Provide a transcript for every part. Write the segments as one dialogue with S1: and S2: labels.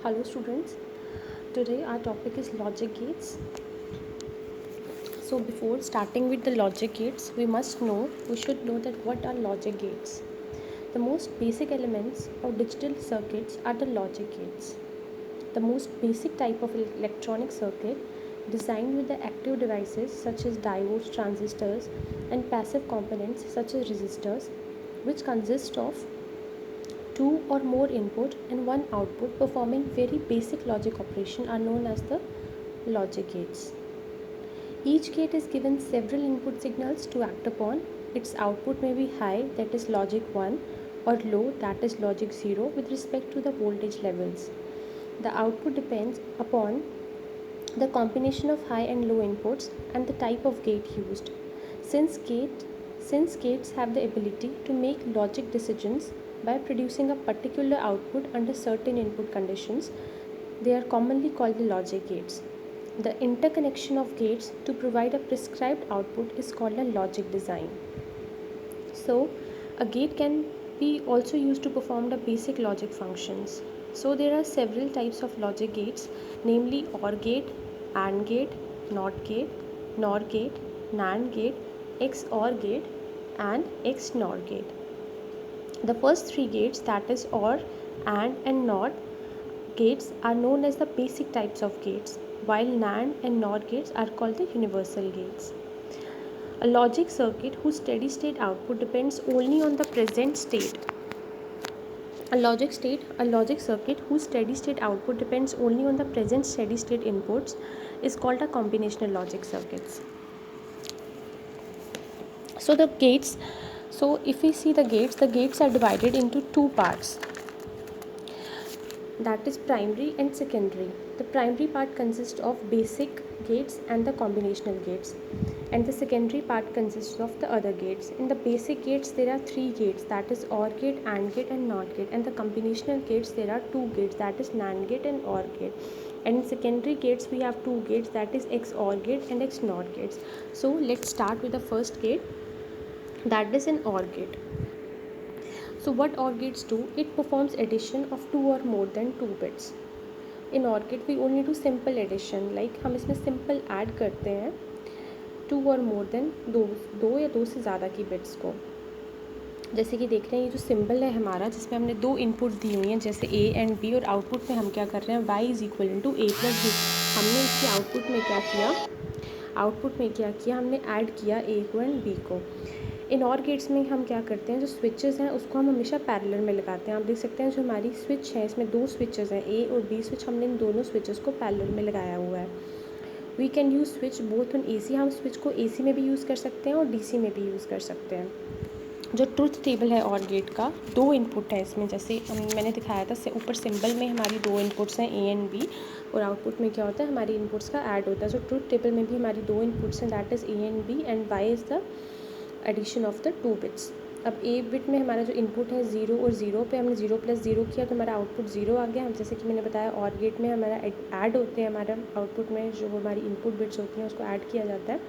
S1: Hello students, today our topic is logic gates. So before starting with the logic gates, we should know that what are logic gates. The most basic elements of digital circuits are the logic gates. The most basic type of electronic circuit designed with the active devices such as diodes, transistors and passive components such as resistors, which consist of two or more input and one output performing very basic logic operation are known as the logic gates. Each gate is given several input signals to act upon. Its output may be high, that is logic 1, or low, that is logic 0, with respect to the voltage levels. The output depends upon the combination of high and low inputs and the type of gate used. Since gates have the ability to make logic decisions by producing a particular output under certain input conditions, they are commonly called the logic gates. The interconnection of gates to provide a prescribed output is called a logic design. So, a gate can be also used to perform the basic logic functions. So, there are several types of logic gates, namely OR gate, AND gate, NOT gate, NOR gate, NAND gate, XOR gate, and XNOR gate. The first three gates, that is OR, AND, and NOT gates, are known as the basic types of gates, while NAND and NOR gates are called the universal gates. A logic circuit whose steady state output depends only on the present state. A logic circuit whose steady state output depends only on the present steady state inputs is called a combinational logic circuits. So if we see the gates are divided into two parts, that is primary and secondary. The primary part consists of basic gates and the combinational gates, and the secondary part consists of the other gates. In the basic gates there are three gates, that is OR gate, AND gate and NOT gate, and the combinational gates there are two gates, that is NAND gate and OR gate, and in secondary gates we have two gates, that is XOR gate and XNOR gates. So let's start with the first gate, that is an OR gate. So what OR gates do? It performs addition of two or more than 2 bits. In OR gate we only do simple addition, like हम इसमें simple add करते हैं to or more than दो या दो से ज़्यादा की बिट्स को. जैसे कि देख रहे हैं ये जो सिंबल है हमारा, जिसमें हमने दो इनपुट दी हुई हैं जैसे ए एंड बी, और आउटपुट में हम क्या कर रहे हैं y is equal to A plus B. हमने इसके आउटपुट में क्या किया, हमने ऐड किया ए को एंड बी को. इन और गेट्स में हम क्या करते हैं, जो स्विचेस हैं उसको हम हमेशा पैरेलल में लगाते हैं. आप देख सकते हैं जो हमारी स्विच है इसमें दो स्विचेस हैं, ए और बी स्विच, हमने इन दोनों स्विचेस को पैरेलल में लगाया हुआ है. We can use switch both on AC. हम स्विच को AC में भी यूज़ कर सकते हैं और DC में भी यूज़ कर सकते हैं. जो ट्रुथ टेबल है और गेट का, दो इनपुट है इसमें, जैसे मैंने दिखाया था ऊपर सिंबल में हमारी दो इनपुट्स हैं A एंड B, और आउटपुट में क्या होता है हमारी इनपुट्स का ऐड होता है. सो ट्रुथ टेबल में भी हमारी दो इनपुट्स हैं, that is A and B, and Y is the addition of the two bits. अब ए बिट में हमारा जो इनपुट है 0 और 0 पे हमने 0 + 0 किया तो हमारा आउटपुट 0 आ गया. हम जैसे कि मैंने बताया और गेट में हमारा ऐड होते हैं, हमारा आउटपुट में जो हमारी इनपुट बिट्स होती हैं उसको ऐड किया जाता है.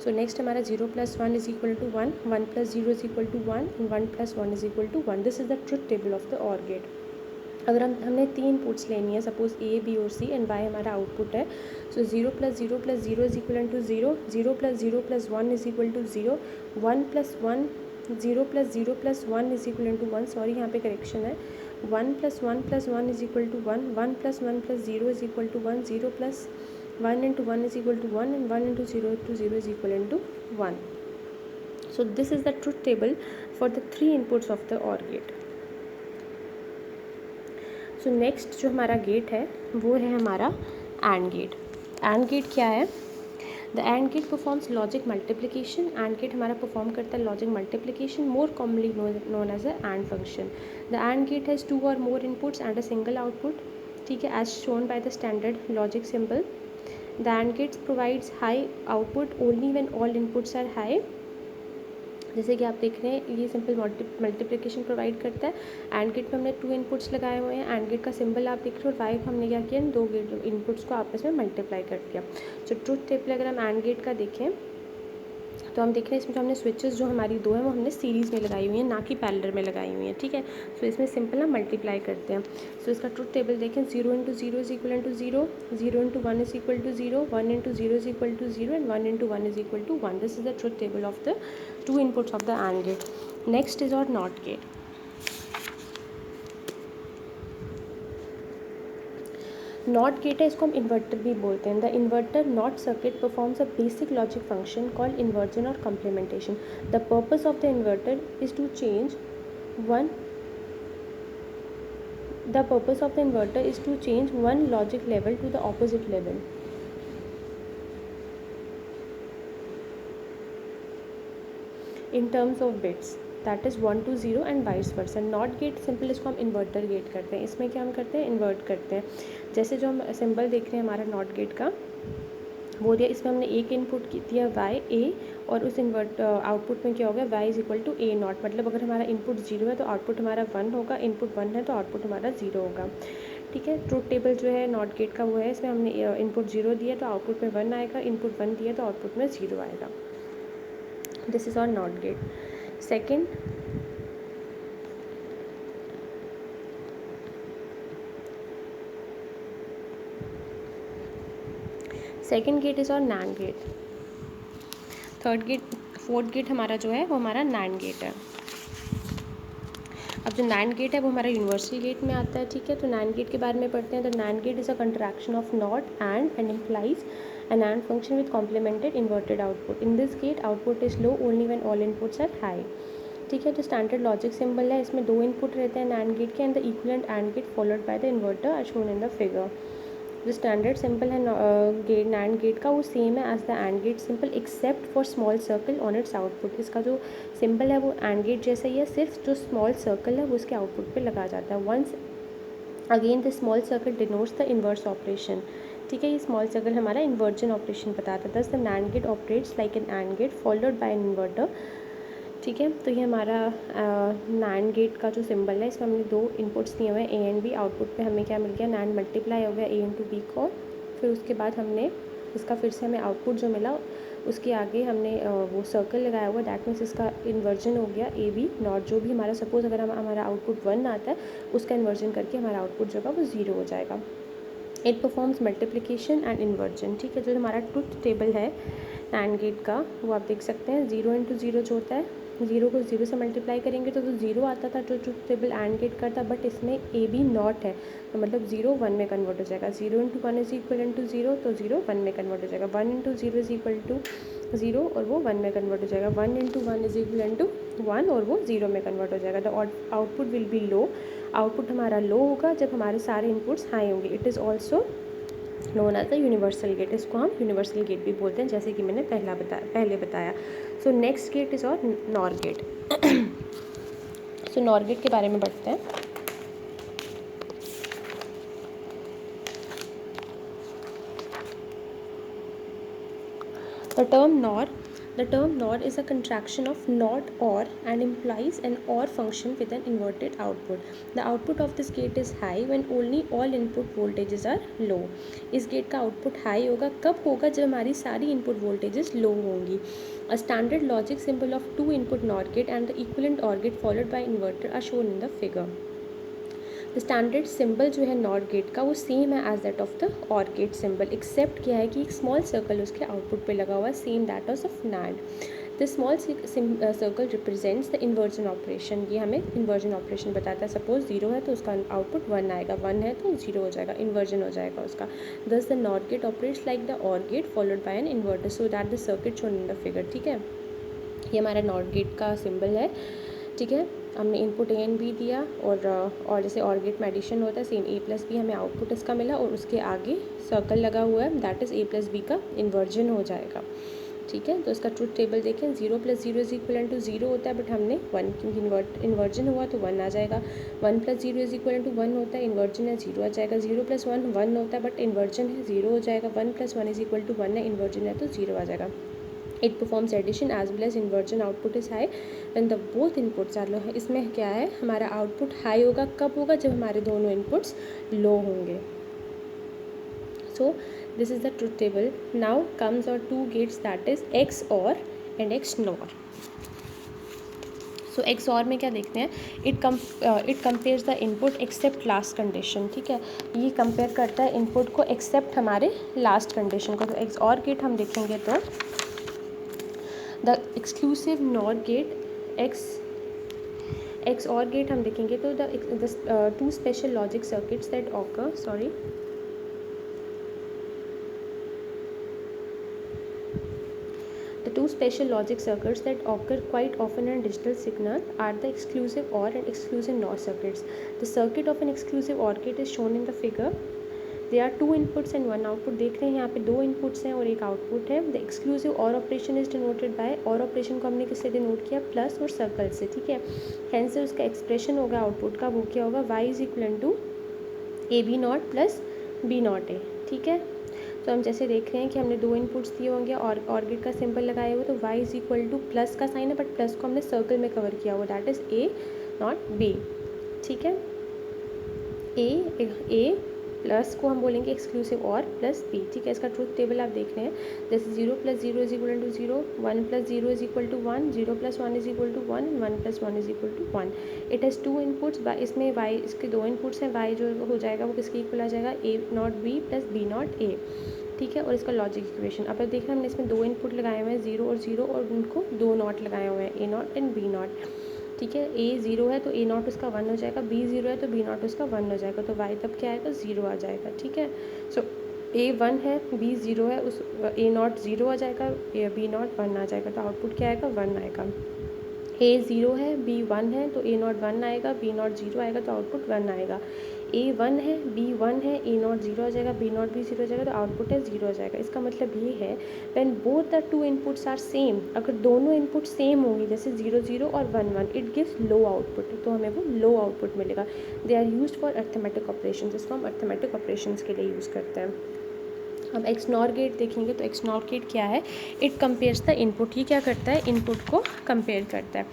S1: सो नेक्स्ट हमारा 0 + 1 is equal to 1, 1 + 0 is equal to 1, 1 + 1 is equal to 1. This is the truth table of the OR gate. अगर हमने तीन इनपुट्स लेनी है, सपोज A, B और C, एंड Y हमारा आउटपुट है. So 0 + 0 + 0 is equal to 0, 0 + 0 + 1 is equal to 0, 1 + 1 0 + 0 + 1 is equal to 1. Sorry यहाँ पे करेक्शन है, 1 + 1 + 1 is equal to 1, 1 + 1 + 0 is equal to 1, 0 + 1 × 1 is equal to 1, and 1 × 0 × 0 is equal to 1. So this is the truth table for the three inputs of the OR gate. So next जो हमारा gate है वो है हमारा AND gate. AND gate क्या है? The AND gate performs logic multiplication. AND gate हमारा perform करता है logic multiplication, more commonly known as a AND function. The AND gate has two or more inputs and a single output, ठीक है, as shown by the standard logic symbol. The AND gates provides high output only when all inputs are high. जैसे कि आप देख रहे हैं ये simple multiplication provide करता है. एंड गेट में हमने टू इनपुट्स लगाए हुए हैं, एंड गेट का सिंबल आप देख रहे हो, और वाई हमने क्या किया, दो गेट इनपुट्स को आपस में मल्टीप्लाई कर दिया. सो ट्रुथ टेबल अगर हम एंड गेट का देखें तो हम देख रहे हैं इसमें जो हमने स्विचेस जो हमारी दो हैं वो हमने सीरीज़ में लगाई हुई हैं, ना कि पैरेलल में लगाई हुई हैं, ठीक है। सो इसमें सिंपल ना मल्टीप्लाई करते हैं। सो इसका ट्रुथ टेबल देखें, 0 into 0 is equal to 0, 0 into 1 is equal to 0, 1 into 0 is equal to 0 and 1 into 1 is equal to 1. This is the truth table of the two inputs of the AND gate. Next is और not gate. Not gate है, इसको हम inverter भी बोलते हैं. The inverter not circuit performs a basic logic function called inversion और complementation. The purpose of the inverter is to change one the purpose of the inverter is to change one logic level to the opposite level. In terms of bits, that is 1 to 0 and vice versa. Not gate simple इसको हम inverter gate करते हैं. इसमें क्या हम करते हैं, invert करते हैं. जैसे जो हम सिंबल देख रहे हैं हमारा नॉट गेट का, वो दिया, इसमें हमने एक इनपुट दिया y a, और उस इन्वर्ट आउटपुट में क्या हो गया, y is equal to a not. मतलब अगर हमारा इनपुट 0 है तो आउटपुट हमारा 1 होगा, इनपुट 1 है तो आउटपुट हमारा 0 होगा, ठीक है. ट्रुथ टेबल जो है नॉट गेट का वो है, इसमें हमने इनपुट 0 दिया तो आउटपुट में 1 आएगा, इनपुट 1 दिया तो आउटपुट में 0 आएगा. दिस इज और not gate. Second, second gate is or NAND gate. Third gate, fourth gate हमारा जो है वो हमारा नैंड गेट है. अब जो नैंड गेट है वो हमारा यूनिवर्सल गेट में आता है, ठीक है. तो नैंड गेट के बारे में पढ़ते हैं. तो NAND gate is a contraction of not and implies an AND function with complemented inverted output. In this gate output is low only when all inputs are high, ठीक है. तो स्टैंडर्ड लॉजिक सिंबल है, इसमें दो input रहते हैं NAND gate के, and the equivalent AND gate followed by the inverter are shown in the figure. जो स्टैंडर्ड सिंपल है गेट नैंड गेट का वो सेम है as the AND gate symbol except for small circle on its output. इसका जो simple है वो AND gate जैसा ही है, सिर्फ जो स्मॉल सर्कल है वो उसके आउटपुट पे लगा जाता है. Once again the small circle denotes the inverse operation, ठीक है. ये स्मॉल सर्कल हमारा इन्वर्जन ऑपरेशन बताता है. Thus the NAND gate operates like an AND gate followed by an inverter, ठीक है. तो ये हमारा नैंड गेट का जो सिंबल है, इसमें हमने दो इनपुट्स दिए हुए हैं ए एंड बी. आउटपुट पे हमें क्या मिल गया, नैंड मल्टीप्लाई हो गया ए इंटू बी को. फिर उसके बाद हमने इसका फिर से हमें आउटपुट जो मिला उसके आगे हमने वो सर्कल लगाया हुआ, दैट मीन्स इसका इन्वर्जन हो गया ए बी नॉट. जो भी हमारा सपोज अगर हमारा आउटपुट 1 आता है उसका इन्वर्जन करके हमारा आउटपुट जो होगा वो 0 हो जाएगा. It performs multiplication and inversion, ठीक है. जो हमारा ट्रुथ टेबल है नैंड गेट का वो आप देख सकते हैं. 0 इंटू 0 जो होता है, 0 को 0 से मल्टीप्लाई करेंगे तो 0 आता था जो ट्रुथ टेबल AND गेट करता, बट इसमें ए बी नॉट है तो मतलब 0 1 में कन्वर्ट हो जाएगा. 0 इंटू 1 इज इक्वल टू 0 तो 0 1 में कन्वर्ट हो जाएगा. 1 इंटू 0 इज इक्वल टू 0 और वो 1 में कन्वर्ट हो जाएगा. 1 इंटू 1 इज इक्वल टू 1 और वो 0 में कन्वर्ट हो जाएगा. The output will be low. Output हमारा लो होगा जब हमारे सारे इनपुट्स हाई होंगे. It is also known as the universal gate. इसको हम यूनिवर्सल गेट भी बोलते हैं, जैसे कि मैंने पहले बताया. सो नेक्स्ट गेट इज़ और नॉर गेट. सो नॉर गेट के बारे में बढ़ते हैं. The term NOR is a contraction of not OR and implies an OR function with an inverted output. The output of this gate is high when only all input voltages are low. इस gate का output high होगा कब होगा, जब हमारी सारी input voltages लो होंगी. A standard logic symbol of two input NOR gate and the equivalent OR gate followed by inverter are shown in the figure. Standard symbol जो है नॉट गेट का वो सेम है as that of the OR gate symbol, except क्या है कि एक small circle उसके आउटपुट पे लगा हुआ है, same that of NAND. The small circle represents the inversion operation. ये हमें इन्वर्जन ऑपरेशन बताता है. सपोज 0 है तो उसका आउटपुट 1 आएगा, 1 है तो 0 हो जाएगा, इन्वर्जन हो जाएगा उसका. Thus the NOR gate operates like the OR gate followed by an inverter so that the circuit shown in the figure, ठीक है. ये हमारा नॉट गेट का सिंबल है, ठीक है. हमने इनपुट ए एंड बी दिया और जैसे ऑर गेट में एडिशन होता है सेम ए प्लस बी हमें आउटपुट इसका मिला और उसके आगे सर्कल लगा हुआ है, that is A plus B का इन्वर्जन हो जाएगा, ठीक है. तो इसका ट्रुथ टेबल देखें. 0 प्लस 0 इज इक्वल टू 0 होता है, बट हमने 1 क्योंकि इन्वर्जन हुआ तो 1 आ जाएगा. 1 प्लस 0 इज इक्वल टू 1 होता है, इन्वर्जन है 0 आ जाएगा. 0 प्लस 1 1 होता है बट इन्वर्जन है 0 हो जाएगा. 1 प्लस 1 इज इक्वल टू 1 है, इन्वर्जन है तो 0 आ जाएगा. It performs addition as well as inversion. Output is high when the both inputs are low. इसमें क्या है, हमारा आउटपुट हाई होगा कब होगा, जब हमारे दोनों इनपुट्स लो होंगे. So this is the truth table. Now comes our two gates that is XOR and XNOR. So XOR में क्या देखते हैं, it compares the input except last condition. ठीक है, ये कंपेयर करता है इनपुट को एक्सेप्ट हमारे लास्ट कंडीशन को. तो XOR गेट हम देखेंगे तो the exclusive NOR gate XOR gate हम देखेंगे तो the two special logic circuits that occur The two special logic circuits that occur quite often in digital signal are the exclusive OR and exclusive NOR circuits. The circuit of an exclusive OR gate is shown in the figure. There are two inputs and one output. देख रहे हैं यहाँ पे दो inputs हैं और एक output है. The exclusive OR operation is denoted by, OR operation को हमने किससे denote किया, प्लस और सर्कल से. ठीक है, hence उसका एक्सप्रेशन होगा आउटपुट का, वो क्या होगा, y is equal to AB0 plus B0 है. ठीक है, तो हम जैसे देख रहे हैं कि हमने दो इनपुट्स दिए होंगे और गेट का सिंबल लगाए हुए, तो y is equal two plus का साइन है, बट प्लस को हमने सर्कल में कवर किया हुआ, दैट इज़ A0 B. ठीक है, ए प्लस को हम बोलेंगे एक्सक्लूसिव और प्लस बी. ठीक है, इसका ट्रूथ टेबल आप देख रहे हैं, जैसे 0 + 0 is equal to 0, 1 + 0 is equal to 1, 0 + 1 is equal to 1, 1 + 1 is equal to 1. It has two inputs, इसमें y इसके दो इनपुट्स हैं, y जो हो जाएगा वो किसके इक्वल आ जाएगा, A0 B plus B0 A. ठीक है, और इसका लॉजिक इक्वेशन अब देख रहे हैं, हमने इसमें दो इनपुट लगाए हुए हैं, 0 और 0, और उनको दो नॉट लगाए हुए हैं, A0 एंड B0. ठीक है, A 0 है तो A0 उसका 1 हो जाएगा, B 0 है तो B0 उसका 1 हो जाएगा, तो y तब क्या आएगा, 0 आ जाएगा. ठीक है, सो A 1 है, B 0 है, उस A0 0 आ जाएगा, B0 1 आ जाएगा, तो आउटपुट क्या आएगा, 1 आएगा. A 0 है, B 1 है, तो A0 1 आएगा, B0 0 आएगा, तो आउटपुट 1 आएगा. A 1 है, B 1 है, A0 0 आ जाएगा, B0 भी 0 आ जाएगा, तो आउटपुट है 0 आ जाएगा. इसका मतलब ये है when both the two inputs are same, अगर दोनों इनपुट सेम होंगी, जैसे 0 0 और 1 1, इट गिव्स लो आउटपुट, तो हमें वो लो आउटपुट मिलेगा. They are used for arithmetic operations, इसको हम अर्थमेटिक ऑपरेशंस के लिए यूज़ करते हैं. अब XNOR गेट देखेंगे तो XNOR गेट क्या है, इट कंपेयर्स द इनपुट. ये क्या करता है, इनपुट को कंपेयर करता है.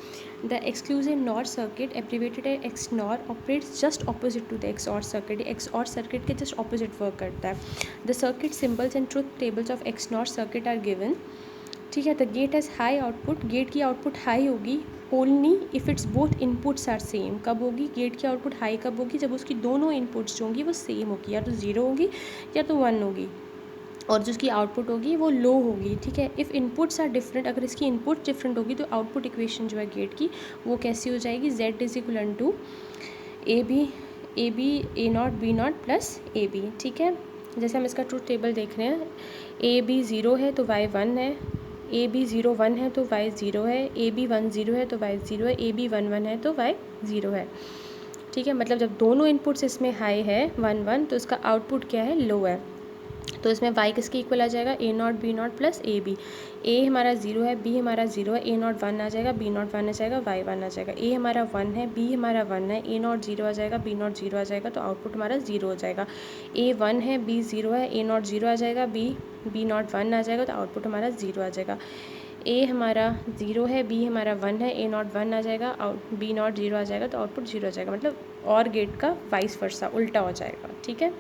S1: The exclusive NOR circuit abbreviated है XNOR operates just opposite to the XOR circuit. XOR circuit के जस्ट ऑपोजिट वर्क करता है. The circuit symbols and truth tables of XNOR circuit are given. ठीक है, the gate has high output, gate की output high होगी only if its both inputs are same. कब होगी gate की आउटपुट हाई, कब होगी, जब उसकी दोनों इनपुट्स जो होंगी वो सेम होगी, या तो 0 होगी या तो 1 होगी, और जो उसकी आउटपुट होगी वो लो होगी. ठीक है, इफ़ इनपुट्स आर डिफरेंट, अगर इसकी इनपुट डिफरेंट होगी तो आउटपुट इक्वेशन जो है गेट की वो कैसी हो जाएगी, Z is equal to AB A0 B0 plus AB. ठीक है, जैसे हम इसका ट्रूथ टेबल देख रहे हैं, AB 0 है तो y 1 है, AB 0 1 है तो y 0 है, AB 1 0 है तो y 0 है, AB 1 1 है तो y 0 है. ठीक है, मतलब जब दोनों इनपुट्स इसमें हाई है 1 1, तो इसका आउटपुट क्या है, लो है. तो इसमें y किसके इक्वल आ जाएगा, A0 B0 plus AB. A हमारा 0 है, B हमारा 0 है, A0 1 आ जाएगा, B0 1 आ जाएगा, y 1 आ जाएगा. A हमारा 1 है, B हमारा 1 है, A0 0 आ जाएगा, B0 0 आ जाएगा, तो आउटपुट हमारा 0 हो जाएगा. A 1 है, B 0 है, A0 0 आ जाएगा, B0 1 आ जाएगा, तो आउटपुट हमारा 0 आ जाएगा. A हमारा 0 है, B हमारा 1 है, A0 1 आ जाएगा, B0 0 आ जाएगा, तो आउटपुट 0 आ जाएगा. मतलब और गेट का वाइस वर्सा उल्टा हो जाएगा. ठीक है,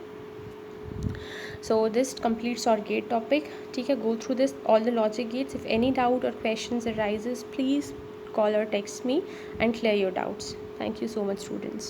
S1: so this completes our gate topic. ठीक है, go through this all the logic gates. If any doubt or questions arises, please call or text me and clear your doubts. Thank you so much, students.